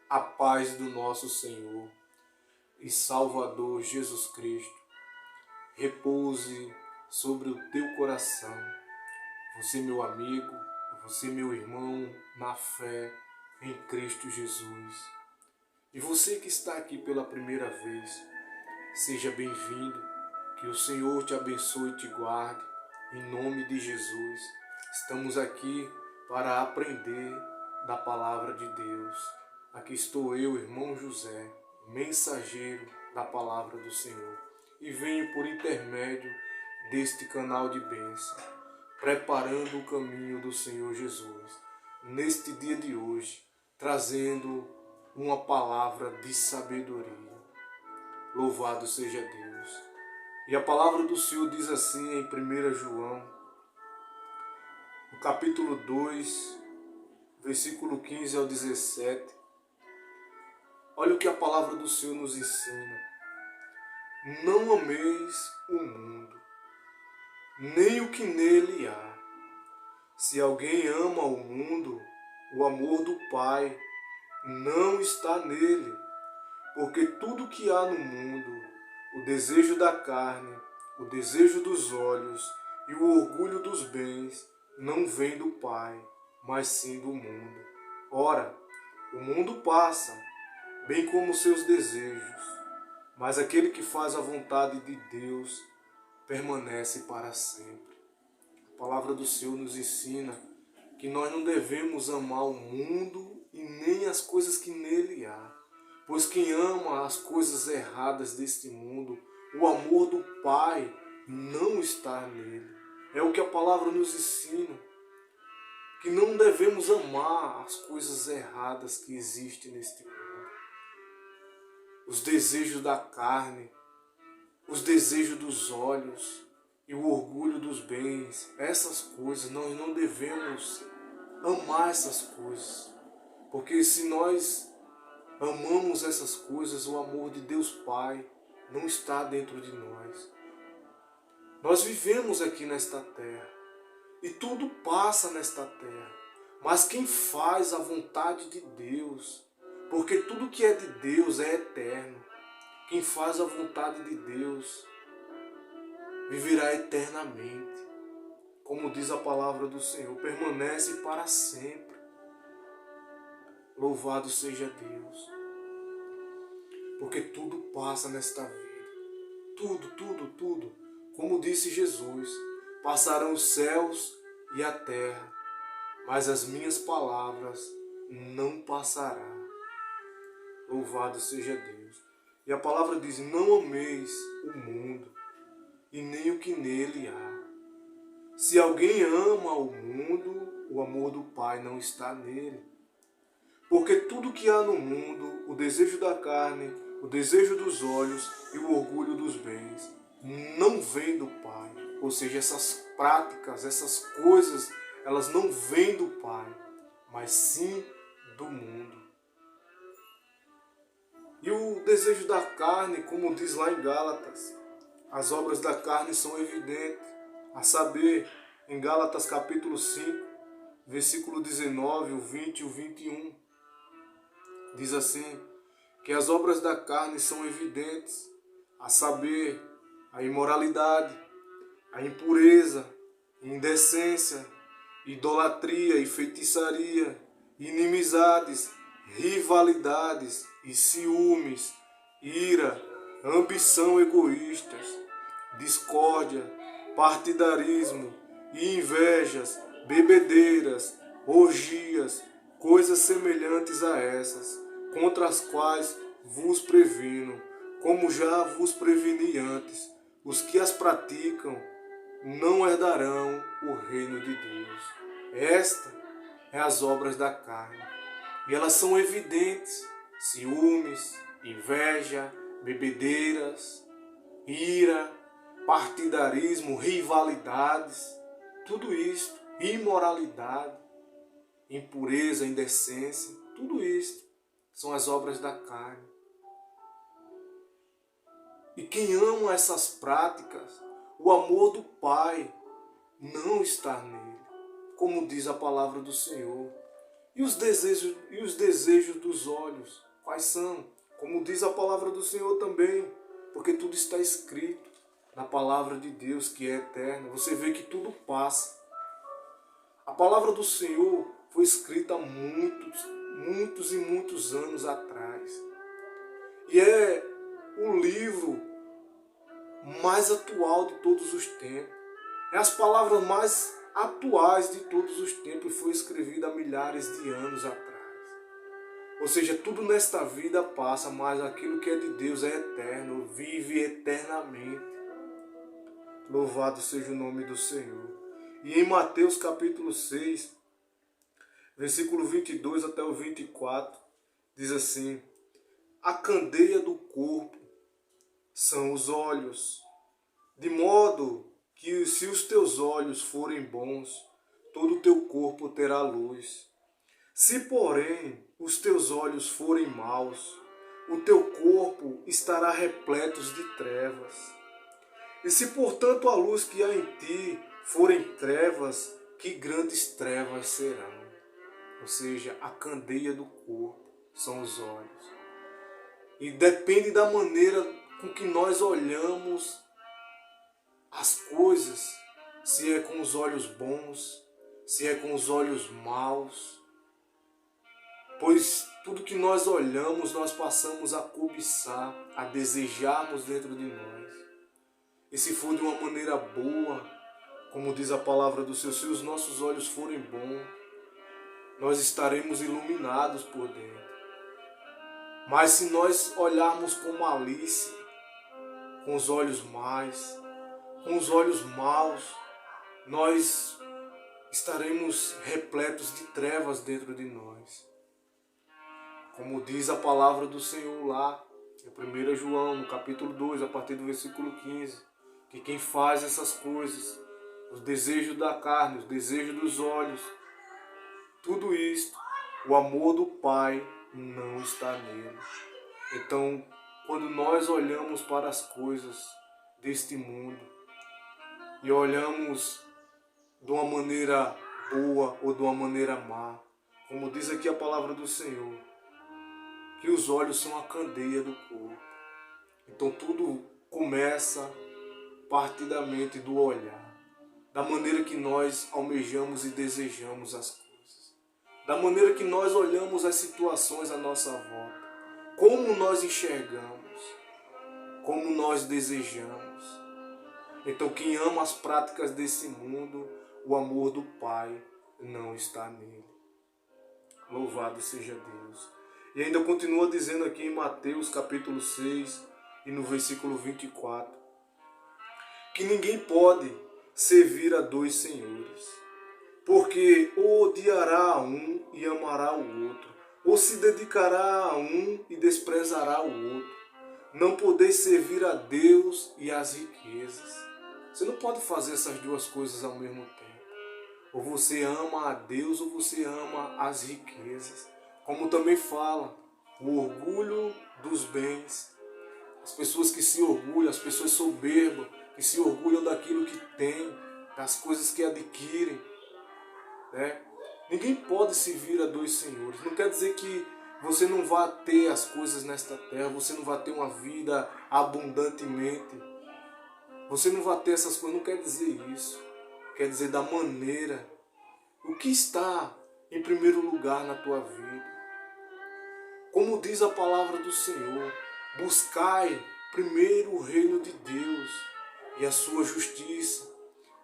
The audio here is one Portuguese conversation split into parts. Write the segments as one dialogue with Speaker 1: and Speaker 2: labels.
Speaker 1: A paz do nosso Senhor e Salvador Jesus Cristo repouse sobre o teu coração. Você, meu amigo, você, meu irmão, na fé em Cristo Jesus. E você que está aqui pela primeira vez, seja bem-vindo. Que o Senhor te abençoe e te guarde. Em nome de Jesus, estamos aqui para aprender da palavra de Deus. Aqui estou eu, irmão José, mensageiro da palavra do Senhor, e venho por intermédio deste canal de bênção, preparando o caminho do Senhor Jesus, neste dia de hoje, trazendo uma palavra de sabedoria. Louvado seja Deus. E a palavra do Senhor diz assim em 1 João, no capítulo 2, versículo 15 ao 17. Olha o que a palavra do Senhor nos ensina. Não ameis o mundo, nem o que nele há. Se alguém ama o mundo, o amor do Pai não está nele. Porque tudo que há no mundo, o desejo da carne, o desejo dos olhos e o orgulho dos bens, não vem do Pai, mas sim do mundo. Ora, o mundo passa, bem como seus desejos, mas aquele que faz a vontade de Deus permanece para sempre. A palavra do Senhor nos ensina que nós não devemos amar o mundo e nem as coisas que nele há, pois quem ama as coisas erradas deste mundo, o amor do Pai não está nele. É o que a palavra nos ensina, que não devemos amar as coisas erradas que existem neste mundo. Os desejos da carne, os desejos dos olhos e o orgulho dos bens, essas coisas, nós não devemos amar essas coisas. Porque se nós amamos essas coisas, o amor de Deus Pai não está dentro de nós. Nós vivemos aqui nesta terra e tudo passa nesta terra. Mas quem faz a vontade de Deus, porque tudo que é de Deus é eterno. Quem faz a vontade de Deus viverá eternamente. Como diz a palavra do Senhor, permanece para sempre. Louvado seja Deus. Porque tudo passa nesta vida. Tudo. Como disse Jesus, passarão os céus e a terra, mas as minhas palavras não passarão. Louvado seja Deus. E a palavra diz, não ameis o mundo e nem o que nele há. Se alguém ama o mundo, o amor do Pai não está nele. Porque tudo que há no mundo, o desejo da carne, o desejo dos olhos e o orgulho dos bens, não vem do Pai. Ou seja, essas práticas, essas coisas, elas não vêm do Pai, mas sim do mundo. E o desejo da carne, como diz lá em Gálatas, as obras da carne são evidentes, a saber, em Gálatas capítulo 5, versículo 19, o 20 e o 21, diz assim, que as obras da carne são evidentes, a saber, a imoralidade, a impureza, indecência, idolatria e feitiçaria, inimizades, rivalidades e ciúmes, ira, ambição egoístas, discórdia, partidarismo e invejas, bebedeiras, orgias, coisas semelhantes a essas, contra as quais vos previno, como já vos preveni antes. Os que as praticam não herdarão o reino de Deus. Esta é as obras da carne, e elas são evidentes: ciúmes, inveja, bebedeiras, ira, partidarismo, rivalidades, tudo isto, imoralidade, impureza, indecência, tudo isto são as obras da carne. E quem ama essas práticas, o amor do Pai não está nele, como diz a palavra do Senhor. E os desejos dos olhos, quais são? Como diz a palavra do Senhor também, porque tudo está escrito na palavra de Deus que é eterna. Você vê que tudo passa. A palavra do Senhor foi escrita há muitos e muitos anos atrás. E é o livro mais atual de todos os tempos. É as palavras mais atuais de todos os tempos e foi escrevida há milhares de anos atrás. Ou seja, tudo nesta vida passa, mas aquilo que é de Deus é eterno, vive eternamente. Louvado seja o nome do Senhor. E em Mateus capítulo 6, versículo 22 até o 24, diz assim: a candeia do corpo são os olhos, de modo que se os teus olhos forem bons, todo o teu corpo terá luz. Se, porém, os teus olhos forem maus, o teu corpo estará repleto de trevas. E se, portanto, a luz que há em ti forem trevas, que grandes trevas serão. Ou seja, a candeia do corpo são os olhos. E depende da maneira com que nós olhamos as coisas, se é com os olhos bons, se é com os olhos maus. Pois tudo que nós olhamos, nós passamos a cobiçar, a desejarmos dentro de nós. E se for de uma maneira boa, como diz a palavra do Senhor, se os nossos olhos forem bons, nós estaremos iluminados por dentro. Mas se nós olharmos com malícia, com os olhos com os olhos maus, nós estaremos repletos de trevas dentro de nós. Como diz a palavra do Senhor lá, em 1 João, no capítulo 2, a partir do versículo 15, que quem faz essas coisas, os desejos da carne, os desejos dos olhos, tudo isto, o amor do Pai não está nele. Então, quando nós olhamos para as coisas deste mundo e olhamos de uma maneira boa ou de uma maneira má, como diz aqui a palavra do Senhor, que os olhos são a candeia do corpo. Então tudo começa a partir da mente, do olhar, da maneira que nós almejamos e desejamos as coisas, da maneira que nós olhamos as situações à nossa volta, como nós enxergamos, como nós desejamos. Então quem ama as práticas desse mundo, o amor do Pai não está nele. Louvado seja Deus. E ainda continua dizendo aqui em Mateus capítulo 6 e no versículo 24, que ninguém pode servir a dois senhores, porque ou odiará a um e amará o outro, ou se dedicará a um e desprezará o outro. Não podeis servir a Deus e às riquezas. Você não pode fazer essas duas coisas ao mesmo tempo. Ou você ama a Deus ou você ama as riquezas. Como também fala, o orgulho dos bens. As pessoas que se orgulham, as pessoas soberbas, que se orgulham daquilo que têm, das coisas que adquirem. Né? Ninguém pode servir a dois senhores. Não quer dizer que você não vai ter as coisas nesta terra, você não vai ter uma vida abundantemente. Você não vai ter essas coisas, não quer dizer isso. Quer dizer da maneira, o que está em primeiro lugar na tua vida. Como diz a palavra do Senhor, buscai primeiro o reino de Deus e a sua justiça,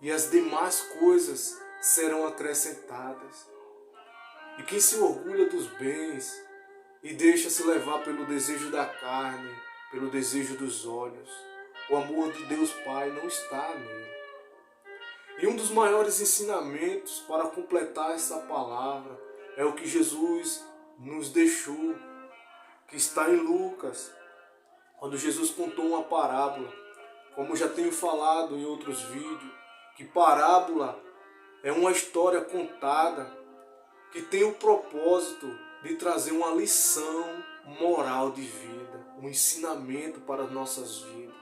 Speaker 1: e as demais coisas serão acrescentadas. E quem se orgulha dos bens e deixa se levar pelo desejo da carne, pelo desejo dos olhos, o amor de Deus Pai não está nele. E um dos maiores ensinamentos para completar essa palavra é o que Jesus nos deixou, que está em Lucas, quando Jesus contou uma parábola. Como já tenho falado em outros vídeos, que parábola é uma história contada que tem o propósito de trazer uma lição moral de vida, um ensinamento para as nossas vidas.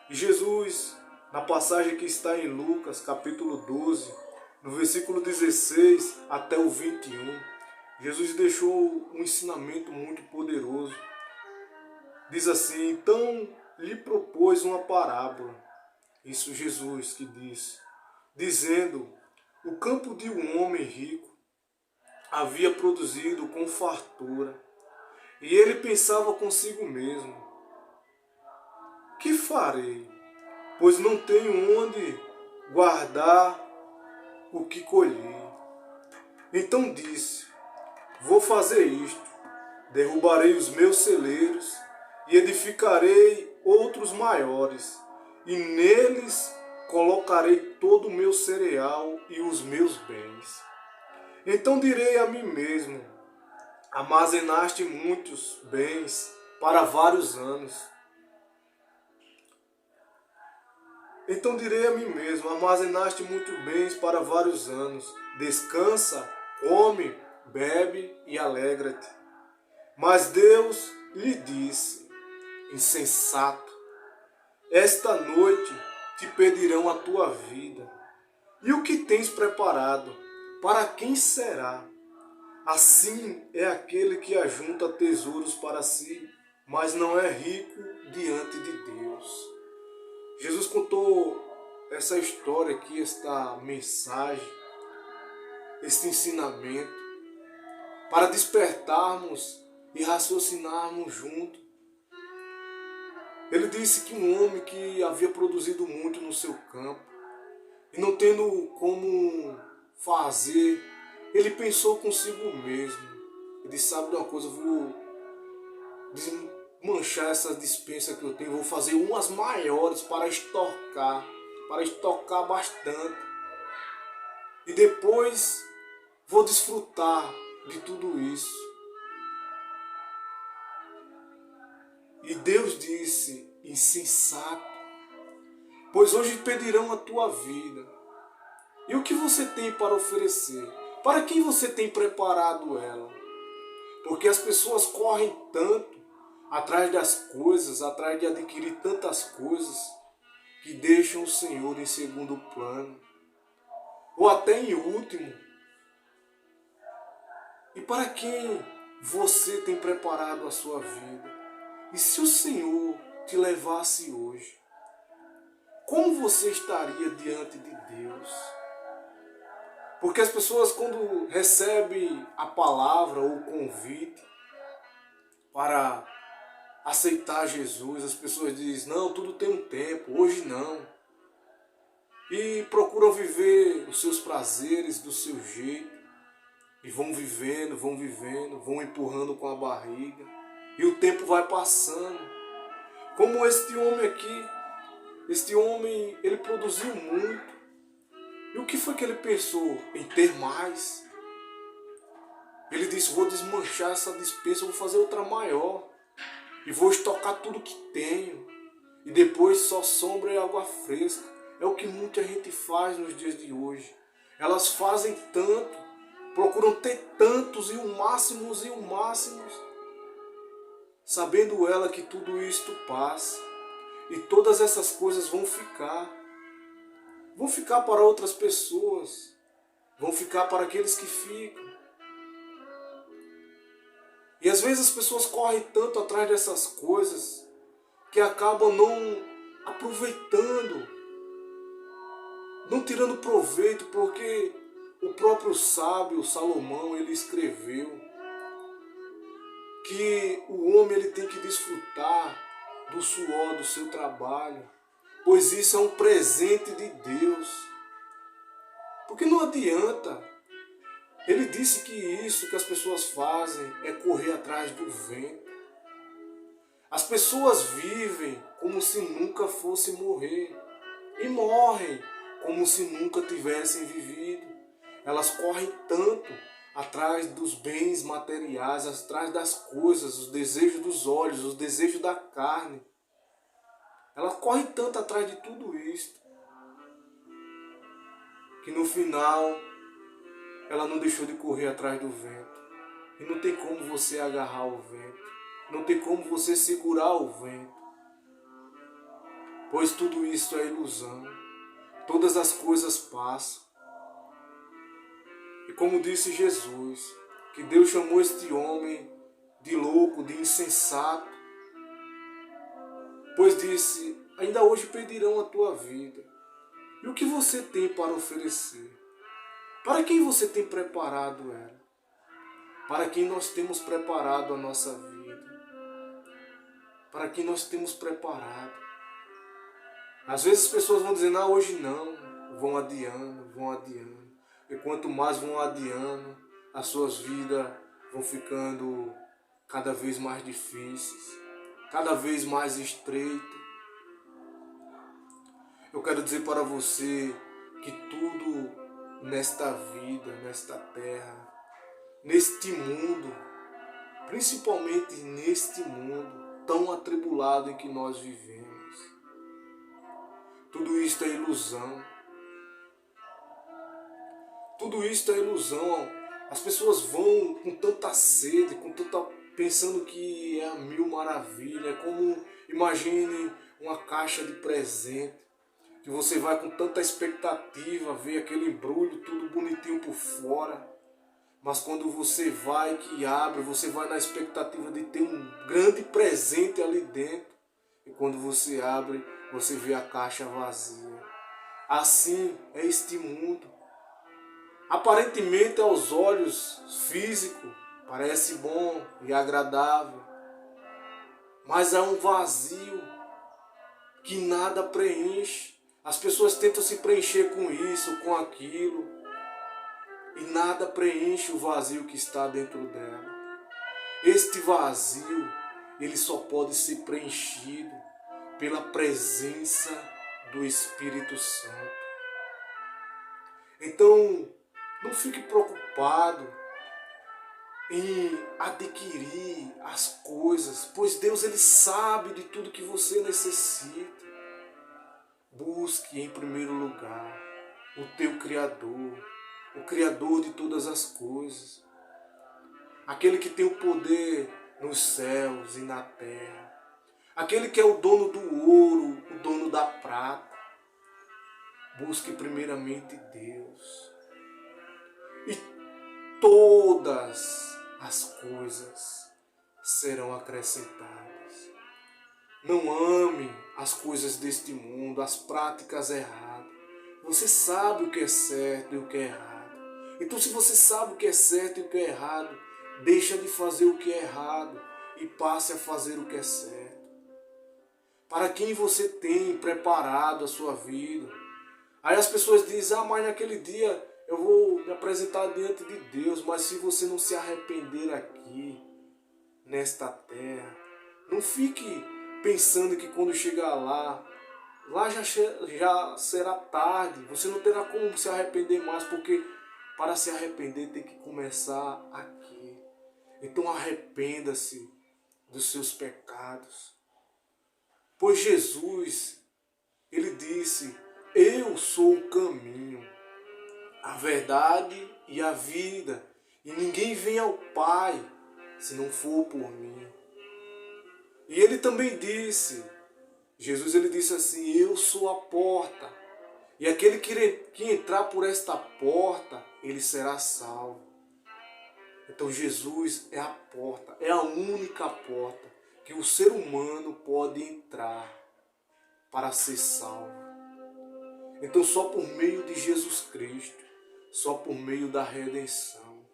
Speaker 1: E Jesus, na passagem que está em Lucas, capítulo 12, no versículo 16 até o 21, Jesus deixou um ensinamento muito poderoso. Diz assim: então lhe propôs uma parábola. Isso Jesus que disse, dizendo: o campo de um homem rico havia produzido com fartura, e ele pensava consigo mesmo: que farei? Pois não tenho onde guardar o que colhi. Então disse: vou fazer isto: derrubarei os meus celeiros e edificarei outros maiores, e neles colocarei todo o meu cereal e os meus bens. Então direi a mim mesmo: armazenaste muitos bens para vários anos. Então direi a mim mesmo: armazenaste muitos bens para vários anos. Descansa, come, bebe e alegra-te. Mas Deus lhe disse: insensato, esta noite te pedirão a tua vida. E o que tens preparado, para quem será? Assim é aquele que ajunta tesouros para si, mas não é rico diante de Deus. Jesus contou essa história aqui, esta mensagem, este ensinamento, para despertarmos e raciocinarmos juntos. Ele disse que um homem que havia produzido muito no seu campo, e não tendo como fazer, ele pensou consigo mesmo. Ele disse: sabe de uma coisa, eu vou desmanchar essa despensa que eu tenho, vou fazer umas maiores para estocar bastante. E depois vou desfrutar de tudo isso. E Deus disse: insensato, pois hoje pedirão a tua vida. E o que você tem para oferecer? Para quem você tem preparado ela? Porque as pessoas correm tanto atrás das coisas, atrás de adquirir tantas coisas, que deixam o Senhor em segundo plano, ou até em último. E para quem você tem preparado a sua vida? E se o Senhor te levasse hoje, como você estaria diante de Deus? Porque as pessoas, quando recebem a palavra ou o convite para aceitar Jesus, as pessoas dizem: não, tudo tem um tempo, hoje não. E procuram viver os seus prazeres do seu jeito, e vão vivendo, vão empurrando com a barriga, e o tempo vai passando. Como este homem aqui, este homem, ele produziu muito. E o que foi que ele pensou? Em ter mais. Ele disse: vou desmanchar essa despensa, vou fazer outra maior. E vou estocar tudo que tenho. E depois só sombra e água fresca. É o que muita gente faz nos dias de hoje. Elas fazem tanto, procuram ter tantos e o máximos, sabendo ela que tudo isto passa. E todas essas coisas vão ficar. Vão ficar para outras pessoas. Vão ficar para aqueles que ficam. E às vezes as pessoas correm tanto atrás dessas coisas que acabam não aproveitando, não tirando proveito, porque o próprio sábio Salomão, ele escreveu que o homem ele tem que desfrutar do suor do seu trabalho, pois isso é um presente de Deus. Porque não adianta. Ele disse que isso que as pessoas fazem é correr atrás do vento. As pessoas vivem como se nunca fossem morrer. E morrem como se nunca tivessem vivido. Elas correm tanto atrás dos bens materiais, atrás das coisas, os desejos dos olhos, os desejos da carne. Elas correm tanto atrás de tudo isso, que no final ela não deixou de correr atrás do vento. E não tem como você agarrar o vento. Não tem como você segurar o vento. Pois tudo isso é ilusão. Todas as coisas passam. E como disse Jesus, que Deus chamou este homem de louco, de insensato, pois disse: ainda hoje pedirão a tua vida. E o que você tem para oferecer? Para quem você tem preparado ela? Para quem nós temos preparado a nossa vida? Para quem nós temos preparado? Às vezes as pessoas vão dizendo: hoje não, vão adiando, vão adiando. E quanto mais vão adiando, as suas vidas vão ficando cada vez mais difíceis, cada vez mais estreitas. Eu quero dizer para você que tudo nesta vida, nesta terra, neste mundo, principalmente neste mundo tão atribulado em que nós vivemos, tudo isto é ilusão. Tudo isto é ilusão. As pessoas vão com tanta sede, pensando que é a mil maravilha. É como, imagine uma caixa de presente, que você vai com tanta expectativa, ver aquele embrulho tudo bonitinho por fora. Mas quando você vai, que abre, você vai na expectativa de ter um grande presente ali dentro. E quando você abre, você vê a caixa vazia. Assim é este mundo. Aparentemente aos olhos físicos parece bom e agradável, mas há um vazio que nada preenche. As pessoas tentam se preencher com isso, com aquilo, e nada preenche o vazio que está dentro dela. Este vazio, ele só pode ser preenchido pela presença do Espírito Santo. Então, não fique preocupado em adquirir as coisas, pois Deus, ele sabe de tudo que você necessita. Busque em primeiro lugar o teu Criador, o Criador de todas as coisas, aquele que tem o poder nos céus e na terra, aquele que é o dono do ouro, o dono da prata. Busque primeiramente Deus, e todas as coisas serão acrescentadas. Não ame as coisas deste mundo, as práticas erradas. Você sabe o que é certo e o que é errado. Então, se você sabe o que é certo e o que é errado, deixa de fazer o que é errado e passe a fazer o que é certo. Para quem você tem preparado a sua vida. Aí as pessoas dizem: mas naquele dia eu vou me apresentar diante de Deus. Mas se você não se arrepender aqui, nesta terra, não fique pensando que quando chegar lá já será tarde. Você não terá como se arrepender mais, porque para se arrepender tem que começar aqui. Então arrependa-se dos seus pecados. Pois Jesus, ele disse: eu sou o caminho, a verdade e a vida, e ninguém vem ao Pai se não for por mim. E ele também disse, Jesus, ele disse assim: eu sou a porta, e aquele que entrar por esta porta, ele será salvo. Então Jesus é a porta, é a única porta que o ser humano pode entrar para ser salvo. Então só por meio de Jesus Cristo, só por meio da redenção.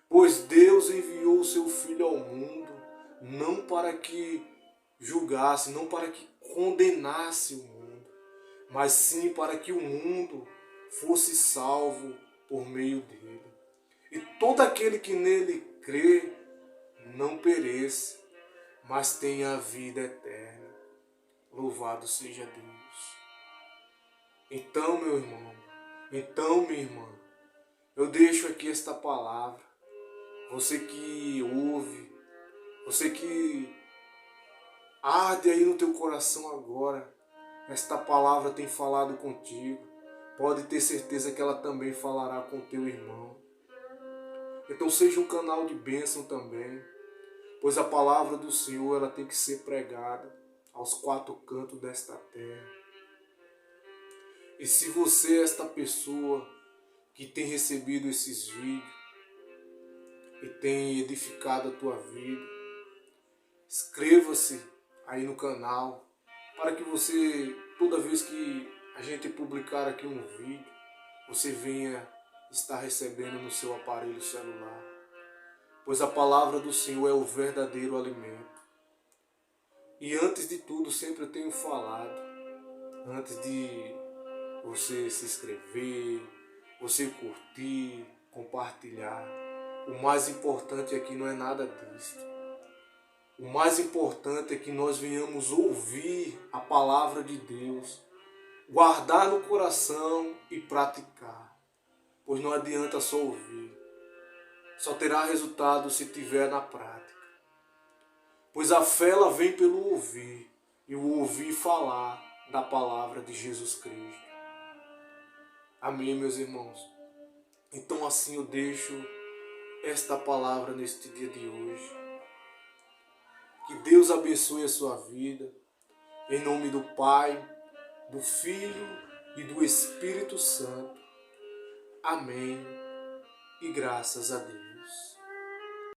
Speaker 1: Pois Deus enviou o seu Filho ao mundo, não para que julgasse, não para que condenasse o mundo, mas sim para que o mundo fosse salvo por meio dele. E todo aquele que nele crê não pereça, mas tenha a vida eterna. Louvado seja Deus. Então, meu irmão, então, minha irmã, eu deixo aqui esta palavra. Você que ouve, você que arde aí no teu coração agora, esta palavra tem falado contigo. Pode ter certeza que ela também falará com teu irmão. Então seja um canal de bênção também, pois a palavra do Senhor ela tem que ser pregada aos quatro cantos desta terra. E se você é esta pessoa que tem recebido esses vídeos, e tem edificado a tua vida. Inscreva-se aí no canal para que você, toda vez que a gente publicar aqui um vídeo, você venha estar recebendo no seu aparelho celular. Pois a palavra do Senhor é o verdadeiro alimento. E antes de tudo, sempre eu tenho falado, antes de você se inscrever, você curtir, compartilhar, o mais importante aqui não é nada disso. O mais importante é que nós venhamos ouvir a palavra de Deus, guardar no coração e praticar. Pois não adianta só ouvir. Só terá resultado se tiver na prática. Pois a fé ela vem pelo ouvir, e o ouvir falar da palavra de Jesus Cristo. Amém, meus irmãos? Então assim eu deixo esta palavra neste dia de hoje. Que Deus abençoe a sua vida. Em nome do Pai, do Filho e do Espírito Santo. Amém. E graças a Deus.